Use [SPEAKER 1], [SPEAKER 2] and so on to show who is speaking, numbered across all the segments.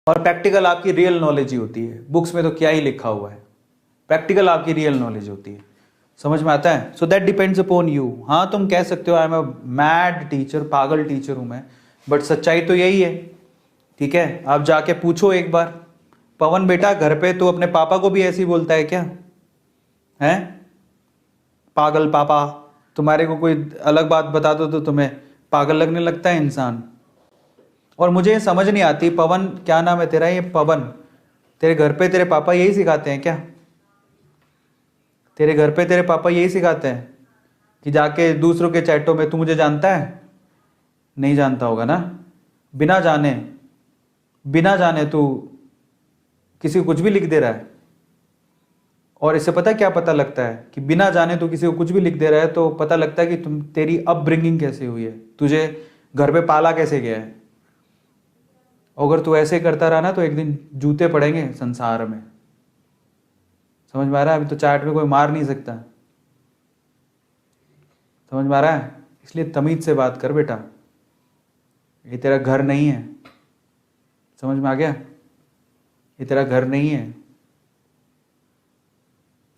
[SPEAKER 1] और प्रैक्टिकल आपकी real knowledge ही होती है। बुक्स में तो क्या ही लिखा हुआ है, प्रैक्टिकल आपकी रियल नॉलेज होती है। समझ में आता है? So that depends upon you. हाँ, तुम कह सकते हो I am a mad teacher, पागल टीचर हूं मैं, बट सच्चाई तो यही है। ठीक है, आप जाके पूछो एक बार, पवन बेटा घर पे तो अपने पापा को भी ऐसे ही बोलता है क्या? है पागल पापा। तुम्हारे को कोई अलग बात बता दो तो तुम्हें पागल लगने लगता है इंसान। और मुझे ये समझ नहीं आती, पवन क्या नाम है तेरा, ये पवन, तेरे घर पे तेरे पापा यही सिखाते हैं क्या? तेरे घर पे तेरे पापा यही सिखाते हैं कि जाके दूसरों के चैटों में तू मुझे जानता है? नहीं जानता होगा ना। बिना जाने तू किसी को कुछ भी लिख दे रहा है। और इससे पता क्या पता लगता है कि बिना जाने तू किसी को कुछ भी लिख दे रहा है, तो पता लगता है कि तुम तेरी अपब्रिंगिंग कैसे हुई है, तुझे घर पे पाला कैसे गया है। अगर तू ऐसे करता रहा ना तो एक दिन जूते पड़ेंगे संसार में। समझ में आ रहा है? अभी तो चैट में कोई मार नहीं सकता। समझ में आ रहा है? इसलिए तमीज से बात कर बेटा, ये तेरा घर नहीं है। समझ में आ गया? ये तेरा घर नहीं है।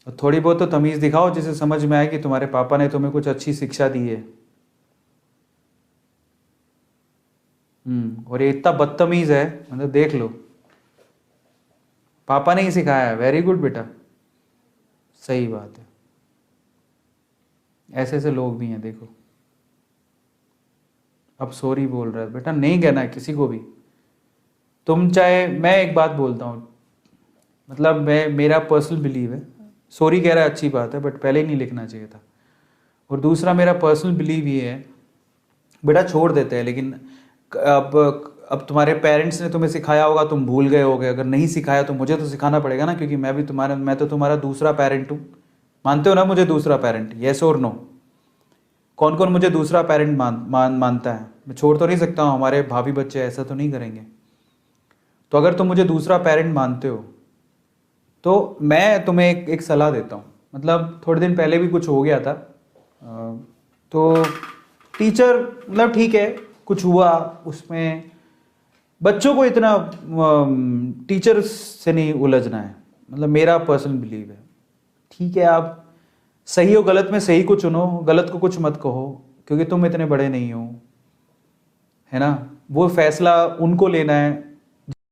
[SPEAKER 1] और थोड़ी बहुत तो तमीज दिखाओ जिसे समझ में आए कि तुम्हारे पापा ने तुम्हें कुछ अच्छी शिक्षा दी है। और ये इतना बदतमीज है, मतलब देख लो, पापा ने ही सिखाया है। वेरी गुड बेटा, सही बात है। ऐसे ऐसे लोग भी हैं, देखो। अब सॉरी बोल रहा है बेटा, नहीं कहना है किसी को भी। तुम चाहे, मैं एक बात बोलता हूँ, मतलब मेरा पर्सनल बिलीव है, सॉरी कह रहा है अच्छी बात है, बट पहले ही नहीं लिखना चाहिए था। और दूसरा मेरा पर्सनल बिलीव ये है, बेटा छोड़ देते हैं, लेकिन अब तुम्हारे पेरेंट्स ने तुम्हें सिखाया होगा, तुम भूल गए होगे। अगर नहीं सिखाया तो मुझे तो सिखाना पड़ेगा ना, क्योंकि मैं तो तुम्हारा दूसरा पेरेंट हूँ। मानते हो ना मुझे दूसरा पेरेंट? येस और नो? कौन कौन मुझे दूसरा पेरेंट मानता है? मैं छोड़ तो नहीं सकता हूँ, हमारे भाभी बच्चे ऐसा तो नहीं करेंगे। तो अगर तुम मुझे दूसरा पेरेंट मानते हो तो मैं तुम्हें एक सलाह देता हूँ। मतलब थोड़े दिन पहले भी कुछ हो गया था, तो टीचर, मतलब ठीक है कुछ हुआ उसमें, बच्चों को इतना टीचर से नहीं उलझना है, मतलब मेरा पर्सनल बिलीव है। ठीक है, आप सही हो गलत में सही को चुनो, गलत को कुछ मत कहो, क्योंकि तुम इतने बड़े नहीं हो, है ना। वो फैसला उनको लेना है,